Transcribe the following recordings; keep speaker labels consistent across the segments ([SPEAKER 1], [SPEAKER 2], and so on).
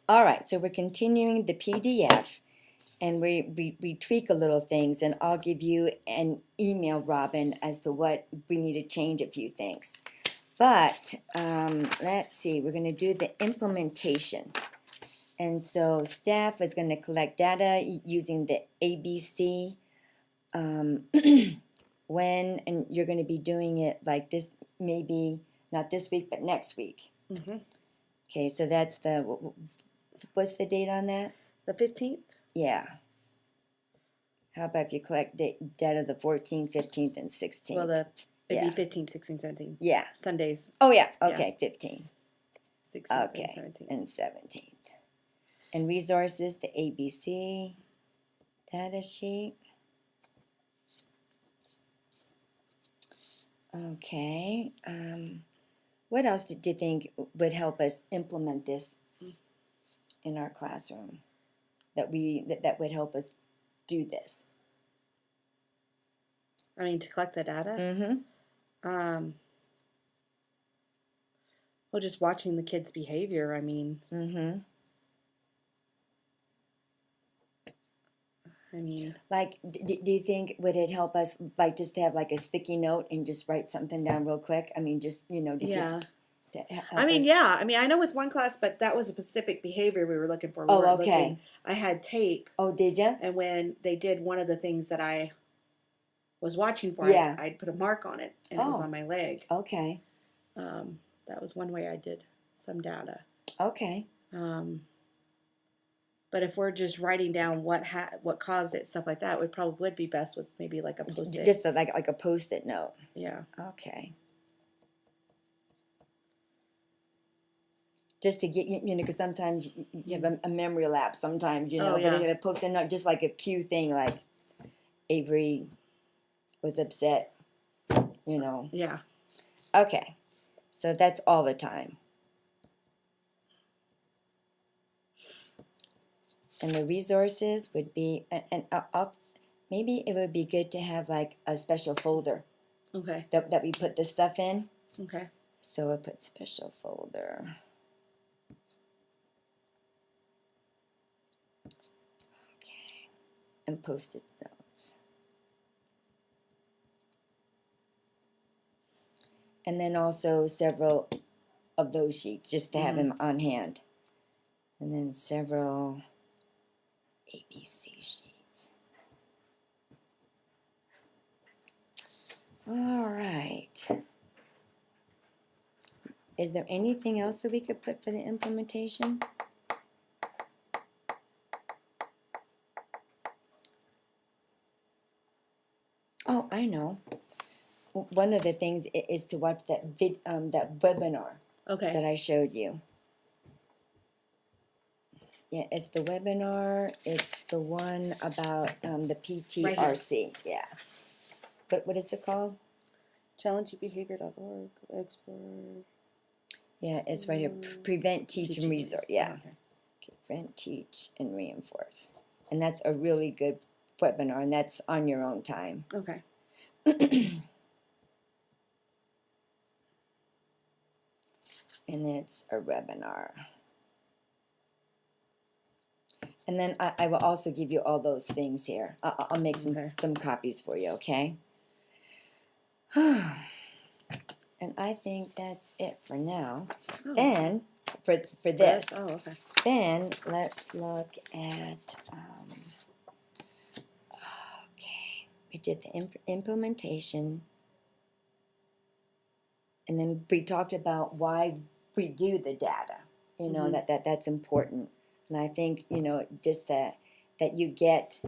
[SPEAKER 1] All right, so we're continuing the PDF, and we tweak a little things, and I'll give you an email, Robin, as to what we need to change a few things. But let's see, we're going to do the implementation. And so staff is going to collect data using the ABC. When, and you're going to be doing it like this, maybe not this week, but next week.
[SPEAKER 2] Mm-hmm.
[SPEAKER 1] Okay, so that's what's the date on that?
[SPEAKER 2] The 15th?
[SPEAKER 1] Yeah. How about if you collect data the 14th, 15th, and 16th?
[SPEAKER 2] Well, it'd
[SPEAKER 1] Yeah.
[SPEAKER 2] be 15, 16, 17.
[SPEAKER 1] Yeah.
[SPEAKER 2] Sundays.
[SPEAKER 1] Oh, yeah, okay, 15.
[SPEAKER 2] 16th
[SPEAKER 1] Okay,
[SPEAKER 2] and 17th.
[SPEAKER 1] and 17th. And resources, the ABC data sheet. Okay. What else did you think would help us implement this in our classroom? That would help us do this?
[SPEAKER 2] I mean, to collect the data?
[SPEAKER 1] Mm-hmm.
[SPEAKER 2] Well, just watching the kids' behavior, I mean.
[SPEAKER 1] Mm-hmm. Like, do you think would it help us, like, just to have like a sticky note and just write something down real quick? I mean, just, you know,
[SPEAKER 2] Yeah.
[SPEAKER 1] I mean,
[SPEAKER 2] yeah. I mean, I know with one class, but that was a specific behavior we were looking for. We
[SPEAKER 1] oh,
[SPEAKER 2] weren't
[SPEAKER 1] okay.
[SPEAKER 2] Looking. I had tape.
[SPEAKER 1] Oh, did you?
[SPEAKER 2] And when they did one of the things that I was watching for,
[SPEAKER 1] yeah.
[SPEAKER 2] I'd put a mark on it, and it was on my leg.
[SPEAKER 1] Okay.
[SPEAKER 2] That was one way I did some data.
[SPEAKER 1] Okay.
[SPEAKER 2] But if we're just writing down what caused it, stuff like that, would probably be best with maybe like a Post-it.
[SPEAKER 1] Just like a Post-it note.
[SPEAKER 2] Yeah.
[SPEAKER 1] Okay. Just to get, you know, because sometimes you have a memory lapse. Sometimes, you know,
[SPEAKER 2] Oh, yeah.
[SPEAKER 1] but if it Post-it note, just like a cue thing, like Avery was upset, you know.
[SPEAKER 2] Yeah.
[SPEAKER 1] Okay. So that's all the time. And the resources would be, and maybe it would be good to have like a special folder.
[SPEAKER 2] Okay.
[SPEAKER 1] That we put the stuff in.
[SPEAKER 2] Okay.
[SPEAKER 1] So I put special folder. Okay. And Post-it notes. And then also several of those sheets just to have him on hand. And then several ABC sheets. All right. Is there anything else that we could put for the implementation? Oh, I know. One of the things is to watch that that webinar that I showed you. Yeah, it's the webinar. It's the one about the PTRC. Right, yeah. But what is it called?
[SPEAKER 2] Challengebehavior.org. Explore.
[SPEAKER 1] Yeah, it's right here. Prevent, teach, and resource. Yeah. Okay. Prevent, teach, and reinforce. And that's a really good webinar, and that's on your own time.
[SPEAKER 2] Okay.
[SPEAKER 1] And it's a webinar. And then I will also give you all those things here. I'll make some copies for you, okay? And I think that's it for now. Oh. Then, for this.
[SPEAKER 2] Oh, okay.
[SPEAKER 1] Then, let's look at, okay, we did the implementation. And then we talked about why we do the data. You know, that's important. And I think, you know, just that you get,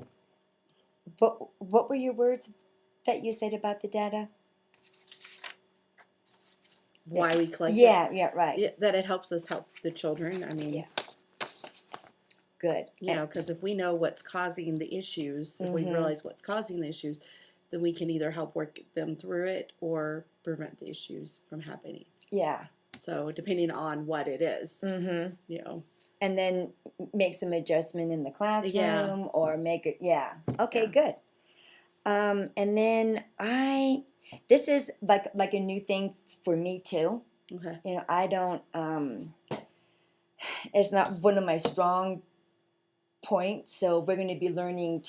[SPEAKER 1] what were your words that you said about the data?
[SPEAKER 2] Why we collect it?
[SPEAKER 1] Yeah, right.
[SPEAKER 2] Yeah, that it helps us help the children. I mean,
[SPEAKER 1] yeah. Good.
[SPEAKER 2] You know, because if we know what's causing the issues, if we realize what's causing the issues, then we can either help work them through it or prevent the issues from happening.
[SPEAKER 1] Yeah.
[SPEAKER 2] So depending on what it is, you know.
[SPEAKER 1] And then make some adjustment in the classroom or make it, Okay, good. And then this is like a new thing for me too.
[SPEAKER 2] Okay.
[SPEAKER 1] You know, I don't, is not one of my strong points, so we're going to be learning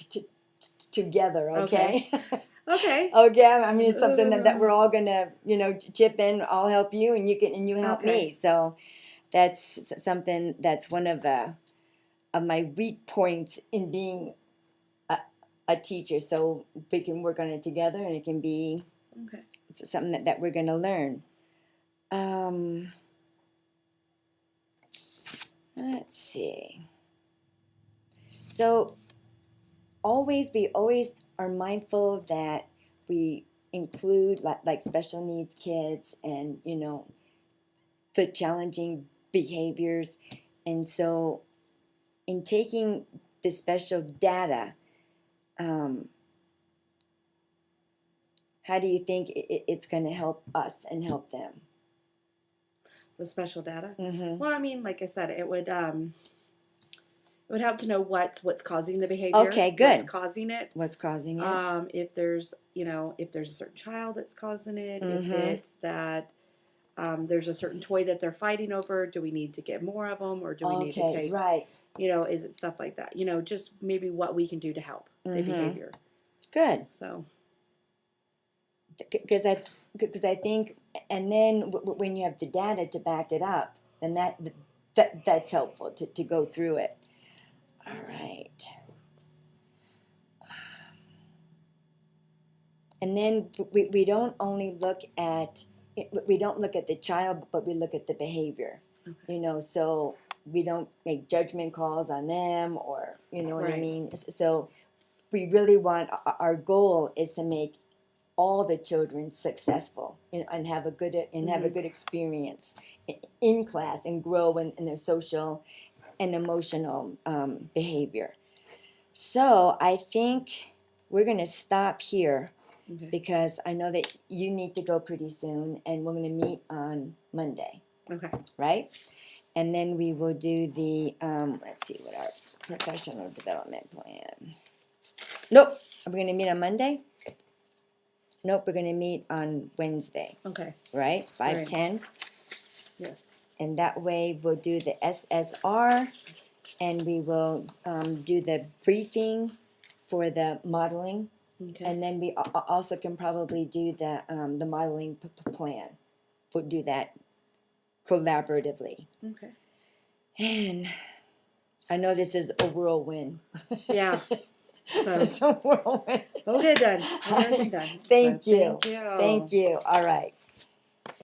[SPEAKER 1] together, okay?
[SPEAKER 2] Okay.
[SPEAKER 1] Okay, I mean, it's something that we're all going to, chip in. I'll help you, and you help
[SPEAKER 2] Okay.
[SPEAKER 1] me. So that's something that's one of my weak points in being a teacher. So we can work on it together, and it can be
[SPEAKER 2] Okay.
[SPEAKER 1] something that we're going to learn. Let's see. So we always are mindful that we include like special needs kids and the challenging behaviors. And so in taking the special data, how do you think it's going to help us and help them?
[SPEAKER 2] The special data.
[SPEAKER 1] Mm-hmm.
[SPEAKER 2] Well, I mean, like I said, it would help to know what's causing the behavior.
[SPEAKER 1] Okay, good.
[SPEAKER 2] What's causing it?
[SPEAKER 1] What's causing it?
[SPEAKER 2] If there's if there's a certain child that's causing it,
[SPEAKER 1] Mm-hmm.
[SPEAKER 2] if it's that there's a certain toy that they're fighting over, do we need to get more of them, or do we need to take?
[SPEAKER 1] Right.
[SPEAKER 2] Is it stuff like that? Just maybe what we can do to help the behavior.
[SPEAKER 1] Good.
[SPEAKER 2] So.
[SPEAKER 1] Because I think, and then when you have the data to back it up, then that's helpful to go through it. All right. And then we don't only look at the child, but we look at the behavior.
[SPEAKER 2] Okay.
[SPEAKER 1] So we don't make judgment calls on them, or what I
[SPEAKER 2] Right.
[SPEAKER 1] mean. So we really want, our goal is to make all the children successful and have a good experience in class and grow in their social and emotional behavior. So I think we're going to stop here because I know that you need to go pretty soon, and we're going to meet on Monday.
[SPEAKER 2] Okay.
[SPEAKER 1] Right? And then we will do the, let's see what our professional development plan. Nope. Are we going to meet on Monday? Nope, we're going to meet on Wednesday.
[SPEAKER 2] Okay.
[SPEAKER 1] Right? 5:10.
[SPEAKER 2] Yes.
[SPEAKER 1] And that way we'll do the SSR, and we will do the briefing for the modeling.
[SPEAKER 2] Okay.
[SPEAKER 1] And then we also can probably do the modeling plan. We'll do that collaboratively.
[SPEAKER 2] Okay.
[SPEAKER 1] And I know this is a whirlwind.
[SPEAKER 2] Yeah. So
[SPEAKER 1] It's a whirlwind.
[SPEAKER 2] we'll get done. We'll get everything done.
[SPEAKER 1] Thank
[SPEAKER 2] So,
[SPEAKER 1] you.
[SPEAKER 2] Thank you.
[SPEAKER 1] Thank you. All right.